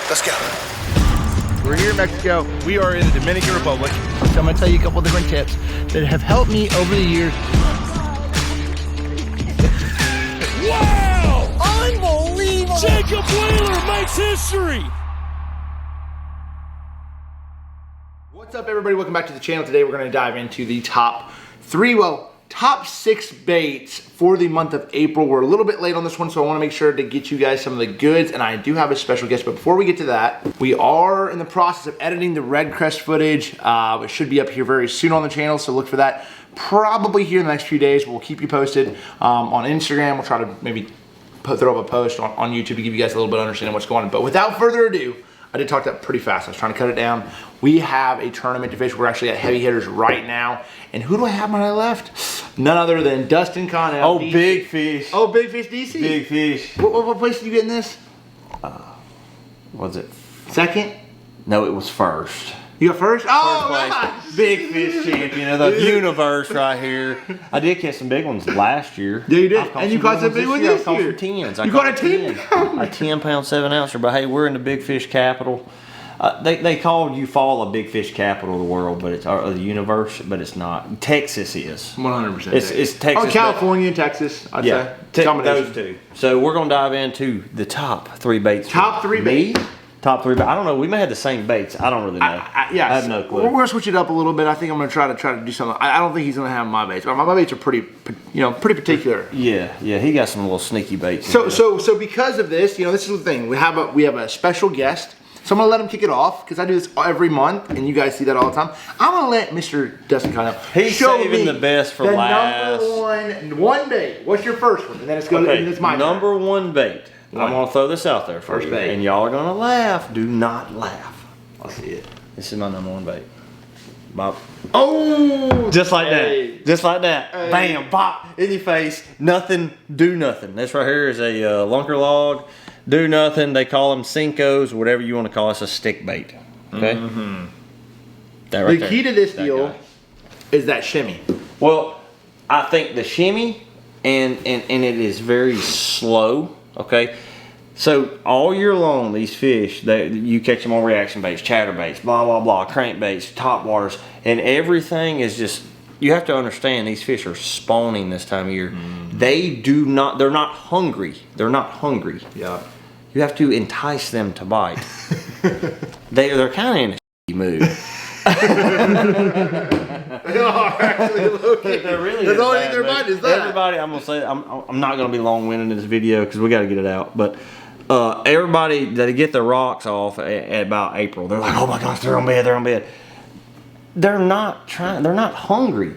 Let's go. We're here in Mexico. We are in the Dominican Republic. So I'm gonna tell you a couple different tips that have helped me over the years. Wow! Unbelievable! Jacob Wheeler makes history! What's up, everybody? Welcome back to the channel. Today we're gonna dive into the top 6 baits for the month of April. We're a little bit late on this one, so I wanna make sure to get you guys some of the goods, and I do have a special guest, but before we get to that, we are in the process of editing the Red Crest footage. It should be up here very soon on the channel, so look for that probably here in the next few days. We'll keep you posted on Instagram. We'll try to maybe throw up a post on YouTube to give you guys a little bit of understanding what's going on. But without further ado, I did talk that pretty fast. I was trying to cut it down. We have a tournament to fish. We're actually at Heavy Hitters right now. And who do I have on my left? None other than Dustin Connell. Oh, DC. Big fish. Oh, Big Fish DC. Big fish. What place did you get in this? Was it? Second? No, it was first. You got first? Oh, First place. nice. Big fish champion of the universe right here. I did catch some big ones last year. Yeah, you did. I've caught And you caught some big ones year. this I caught year. some 10s. You caught a 10 pound? A 10 pound 7 ouncer. But hey, we're in the big fish capital. They call Eufaula a big fish capital of the world, but it's or the universe, but it's not. Texas is 100%. It's Texas. Oh, California and Texas, I'd say. Those two. So we're gonna dive into the top 3 baits. Top 3 baits. Top 3 baits. I don't know. We may have the same baits. I don't really know. Yeah, I have no clue. We're gonna switch it up a little bit. I think I'm gonna try to do something. I don't think he's gonna have my baits. My baits are pretty particular. Yeah, he got some little sneaky baits. So because of this, this is the thing. We have a special guest. So I'm gonna let him kick it off because I do this every month, and you guys see that all the time. I'm gonna let Mr. Dustin Connell show saving me the best for last. Number one bait. What's your first one? And then it's going. Okay, And it's my number turn. 1 bait. I'm gonna throw this out there for first you, bait, and y'all are gonna laugh. Do not laugh. I'll see it. This is my number 1 bait. Bop. Oh! Just like hey. that. Just like that. Hey. Bam! Pop in your face. Nothing. Do nothing. This right here is a lunker log. Do nothing. They call them Cincos, whatever you want to call it. It's a stick bait. Okay. Mm-hmm. That right The key to this that deal guy. is that shimmy. Well, I think the shimmy and it is very slow. Okay. So all year long, these fish, you catch them on reaction baits, chatter baits, blah blah blah, crank baits, top waters, and everything is just. You have to understand these fish are spawning this time of year. They're not hungry. They're not hungry. Yeah. You have to entice them to bite. They're kind of in a mood. They are actually looking. They're really. That's the only thing they're biting is that. Everybody, I'm gonna say, I'm not gonna be long-winded in this video because we got to get it out. But everybody that get their rocks off at about April, they're like, oh my gosh, they're on bed. They're on bed. They're not hungry.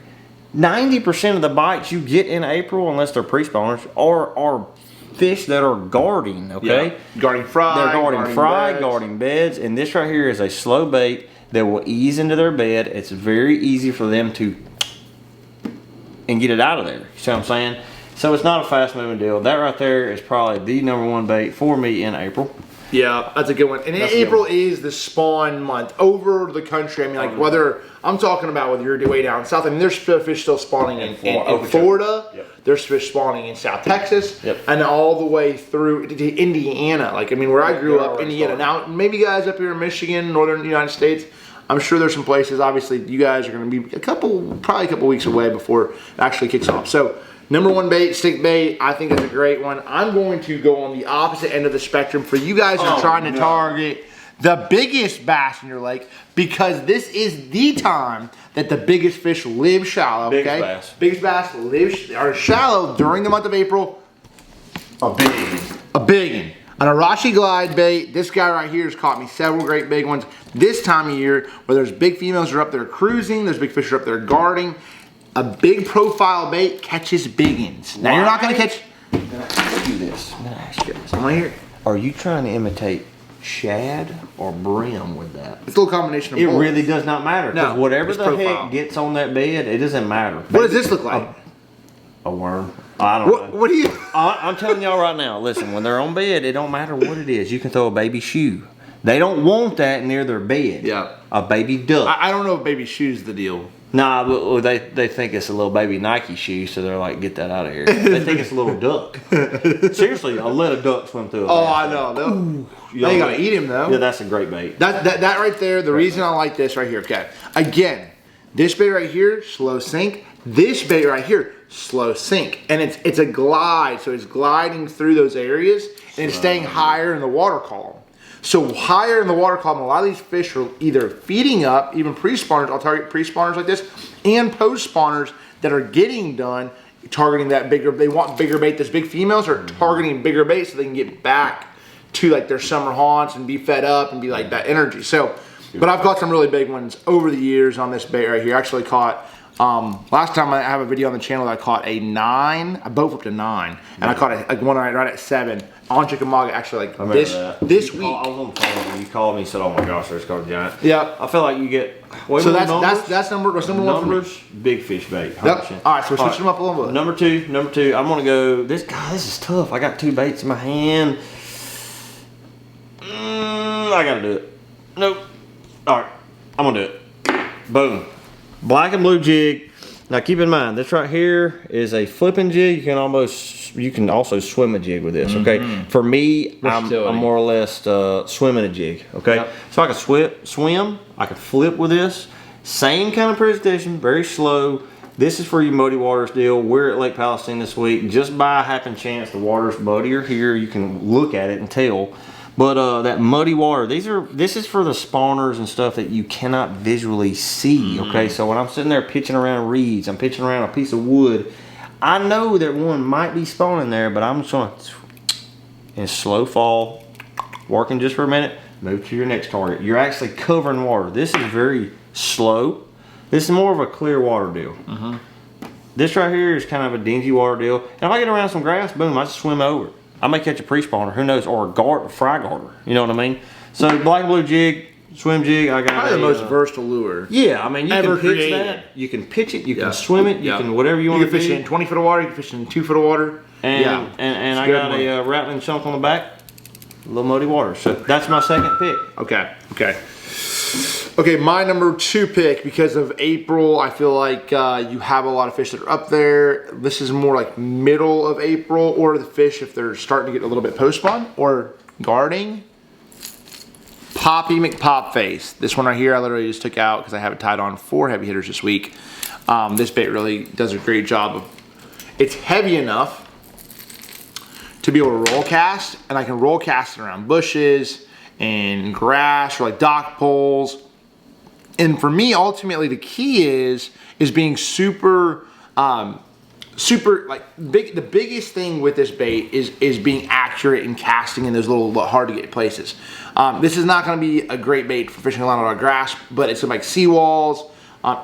90% of the bites you get in April, unless they're pre-spawners, are fish that are guarding, okay? Yeah. Guarding fry. They're guarding fry, beds. guarding beds, and this right here is a slow bait that will ease into their bed. It's very easy for them to and get it out of there. You see what I'm saying? So it's not a fast-moving deal. That right there is probably the number 1 bait for me in April. Yeah, that's a good one. And April is the spawn month over the country. I mean, like whether I'm talking about whether you're way down south. I mean, there's fish still spawning in Florida. Yep. There's fish spawning in South Texas, yep. and all the way through to Indiana. Like I mean, where I grew up, Indiana. Now, maybe guys up here in Michigan, northern United States. I'm sure there's some places. Obviously, you guys are going to be probably a couple weeks away before it actually kicks off. So. Number 1 bait, stick bait, I think that's a great one. I'm going to go on the opposite end of the spectrum for you guys who are trying to target the biggest bass in your lake because this is the time that the biggest fish live shallow, okay? Biggest bass are shallow during the month of April. A big one. An Arashi Glide bait. This guy right here has caught me several great big ones this time of year where there's big females that are up there cruising, there's big fish that are up there guarding. A big profile bait catches biggins. Now you're not gonna catch. I'm gonna ask you this. I'm right here. Are you trying to imitate shad or brim with that? It's a little combination of both. It really does not matter. No, whatever it's the profile. heck gets on that bed, it doesn't matter. What does this look like? A worm. I don't know. What do you? I'm telling y'all right now. Listen, when they're on bed, it don't matter what it is. You can throw a baby shoe. They don't want that near their bed. Yeah. A baby duck. I don't know if baby shoe's the deal. Nah, but they think it's a little baby Nike shoe, so they're like, get that out of here. They think it's a little duck. Seriously, I'll let a duck swim through. I know. They ain't gonna eat him though. Yeah, that's a great bait. That right there. The reason I like this right here. Okay, again, this bait right here, slow sink. This bait right here, slow sink, and it's a glide, so it's gliding through those areas and it's staying higher in the water column. So higher in the water column, a lot of these fish are either feeding up, even pre-spawners. I'll target pre-spawners like this, and post-spawners that are getting done, targeting that bigger. They want bigger bait. Those big females are targeting bigger bait so they can get back to like their summer haunts and be fed up and be like that energy. So, but I've caught some really big ones over the years on this bait right here. I actually caught. Last time I have a video on the channel that I caught a 9, I both up to 9, and I caught one right at 7 on Chickamauga actually like this week. I was on the phone when you called me and said, "Oh my gosh, there's called a giant." Yeah. I feel like you get. So that's number one for me. Numbers, big fish bait. 100%. Yep. All right, so we're switching them up a little bit. Number two. I'm gonna go. This is tough. I got 2 baits in my hand. I gotta do it. Nope. All right, I'm gonna do it. Boom. Black and blue jig. Now keep in mind, this right here is a flipping jig. You can also swim a jig with this. Okay. For me, I'm more or less swimming a jig. Okay. Yep. So I can swim. I can flip with this. Same kind of presentation, very slow. This is for your muddy waters deal. We're at Lake Palestine this week. Just by a happen chance, the water's muddier here. You can look at it and tell. But that muddy water, this is for the spawners and stuff that you cannot visually see, okay? So when I'm sitting there pitching around reeds, I'm pitching around a piece of wood, I know that one might be spawning there, but I'm just going in slow fall, working just for a minute, move to your next target. You're actually covering water. This is very slow. This is more of a clear water deal. This right here is kind of a dingy water deal. And if I get around some grass, boom, I just swim over it. I may catch a pre-spawner, who knows, or a fry garter. You know what I mean? So black and blue jig, swim jig. I got probably the most versatile lure. Yeah, I mean you can pitch that. You can pitch it. You can swim it. You can whatever you want to do. You can fish in 20 foot of water. You can fish in 2 foot of water. And and I got a rattling chunk on the back. A little muddy water. So that's my second pick. Okay, my number 2 pick, because of April, I feel like you have a lot of fish that are up there. This is more like middle of April, or the fish if they're starting to get a little bit post-spawn or guarding. Poppy McPopface. This one right here I literally just took out because I have it tied on 4 heavy hitters this week. This bait really does a great job of, it's heavy enough to be able to roll cast, and I can roll cast it around bushes and grass or like dock poles. And for me, ultimately, the key is being super, like big. The biggest thing with this bait is being accurate in casting in those little hard to get places. This is not going to be a great bait for fishing along our grass, but it's like seawalls,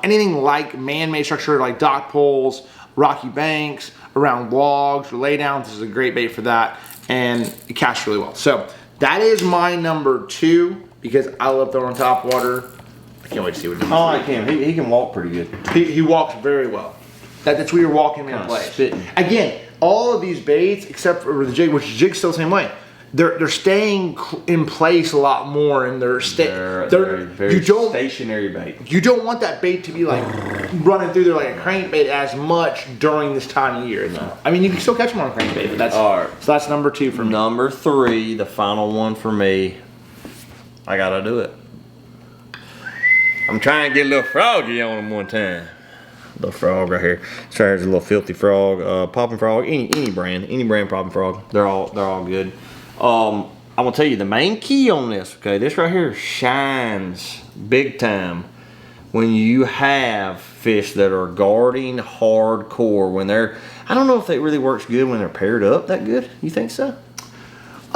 anything like man-made structure like dock poles, rocky banks, around logs or laydowns. This is a great bait for that, and it casts really well. So that is my number 2 because I love throwing top water. I can't wait to see what he does. Oh, I can. He can walk pretty good. He walks very well. That's where you're walking in place. Spitting. Again, all of these baits, except for the jig, which the jig's still the same way, they're staying in place a lot more, and they're very stationary bait. You don't want that bait to be like running through there like a crankbait as much during this time of year. No. I mean, you can still catch them on a crankbait, but that's all right. So that's number 2 for me. Number 3, the final one for me. I gotta do it. I'm trying to get a little froggy on him one time. Little frog right here. This right here's a little filthy frog, popping frog, any brand popping frog. They're all good. I'm gonna tell you the main key on this. Okay, this right here shines big time when you have fish that are guarding hardcore. When they're, I don't know if it really works good when they're paired up that good. You think so?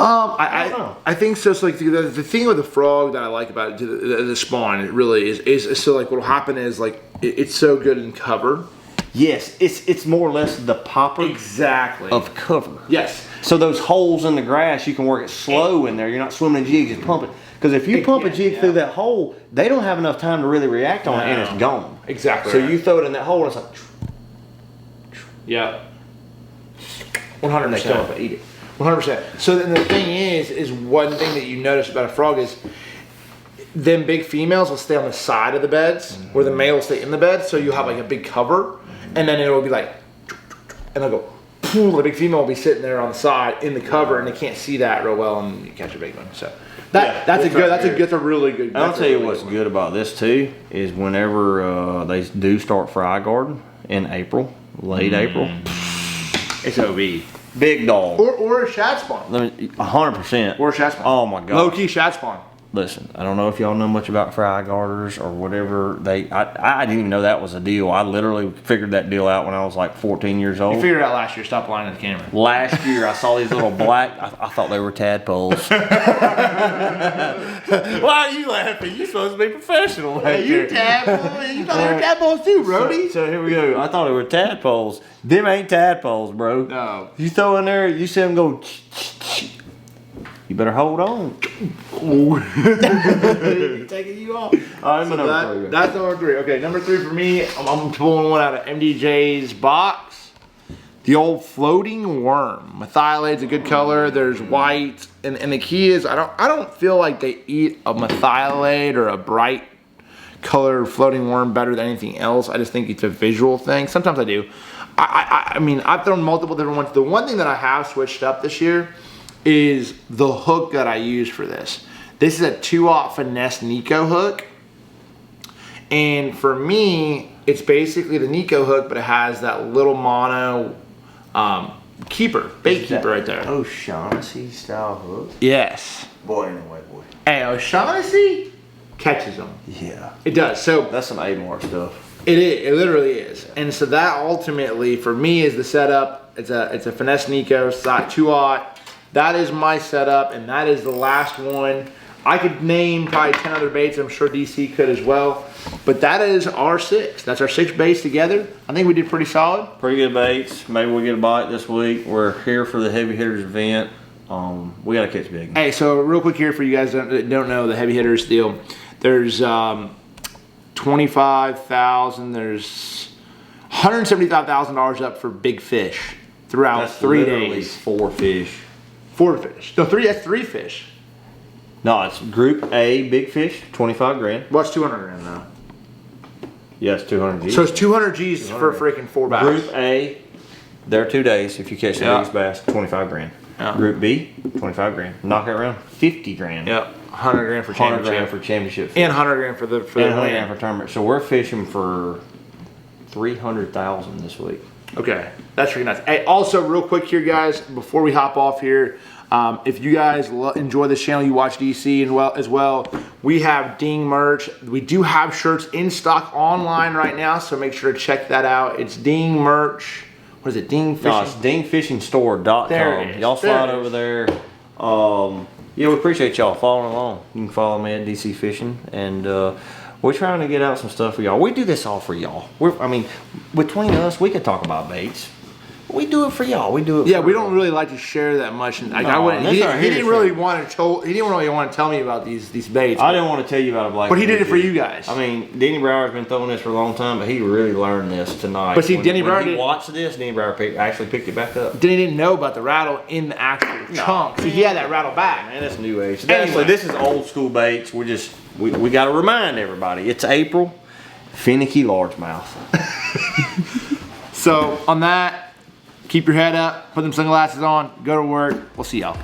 I think so. So like the thing with the frog that I like about it, the spawn, it really is so like what'll happen is like it's so good in cover. Yes, it's more or less the popper of cover. Yes. So those holes in the grass, you can work it slow in there. You're not swimming a jig, just pump it. Because if you pump a jig through that hole, they don't have enough time to really react on it, and it's gone. Exactly. So you throw it in that hole, and it's like, yeah, 100%. And they come up and eat it. 100%. So then the thing is one thing that you notice about a frog is then big females will stay on the side of the beds, where the male will stay in the bed. So you have like a big cover, and then it will be like, and they'll go. The big female will be sitting there on the side in the cover, and they can't see that real well, and you catch a big one. So that's a really good. I'll tell you what's good about this too is whenever they do start fry garden in April, late April, It's OB. big dog. Or a shad spawn. 100%. Or a shad spawn. Oh my god. Low key shad spawn. Listen, I don't know if y'all know much about fry garters or whatever. I didn't even know that was a deal. I literally figured that deal out when I was like 14 years old. You figured it out last year. Stop lying to the camera. Last year, I saw these little black. I thought they were tadpoles. Why are you laughing? You're supposed to be professional. Hey, you tadpoles. You thought they were tadpoles too, Brody. So here we go. I thought they were tadpoles. Them ain't tadpoles, bro. No. You throw in there. You see them go. You better hold on. Taking you off. All right, So that's number 3. Okay, number 3 for me. I'm pulling one out of MDJ's box. The old floating worm. Methylate's a good color. There's white, and the key is I don't feel like they eat a methylate or a bright colored floating worm better than anything else. I just think it's a visual thing. Sometimes I do. I mean, I've thrown multiple different ones. The one thing that I have switched up this year is the hook that I use for this. This is a 2-aught finesse Nico hook. And for me, it's basically the Nico hook, but it has that little mono bait keeper right there. O'Shaughnessy style hook? Yes. Boy, anyway, boy. Hey, O'Shaughnessy catches them. Yeah. It does. So That's some A-Mark stuff. it is. It literally is. And so that ultimately, for me, is the setup. It's a finesse Nico 2-aught. That is my setup, and that is the last one. I could name probably 10 other baits. I'm sure DC could as well. But that is our 6. That's our 6 baits together. I think we did pretty solid. Pretty good baits. Maybe we'll get a bite this week. We're here for the Heavy Hitters event. We got to catch big. Hey, so real quick here for you guys that don't know the Heavy Hitters deal. There's 25,000. There's $175,000 up for big fish throughout That's 3 literally days. 4 fish. 4 fish. No, 3. That's 3 fish. No, it's Group A big fish, 25 grand. What's 200 grand now? Yes, 200 G's. So it's 200 G's for freaking 4 bass. Group A, there are 2 days. If you catch the Yeah. biggest bass, 25 grand. Yeah. Group B, 25 grand. Knock it around, 50 grand. Yep. 100 grand for 100 championship. grand for championship. And 100 grand for the and 100 win. grand for tournament. So we're fishing for 300,000 this week. Okay, that's pretty nice. Hey, also real quick here, guys, before we hop off here, if you guys enjoy this channel, you watch DC as well, we have Ding merch. We do have shirts in stock online right now, so make sure to check that out. It's Ding merch. What is it? Ding Fishing. No, it's dingfishingstore.com. There it is. Y'all There slide it over is. there. Yeah, we appreciate y'all following along. You can follow me at DC Fishing, and we're trying to get out some stuff for y'all. We do this all for y'all. I mean, between us, we could talk about baits. We do it for y'all. We do it. Yeah, for we don't really like to share that much. Like, I No, wouldn't. that's He our didn't heritage. really want to tell me about these baits. I didn't want to tell you about a black. But he did it for Jig. you guys. I mean, Denny Brower's been throwing this for a long time, but he really learned this tonight. But see, when, Denny when Brower he did- watched this. Denny Brower actually picked it back up. Denny didn't know about the rattle in the actual chunk. See, he had that rattle back. Man, that's new age. Anyway. Anyway, this is old school baits. We got to remind everybody. It's April. Finicky largemouth. So on that, keep your head up, put them sunglasses on, go to work. We'll see y'all.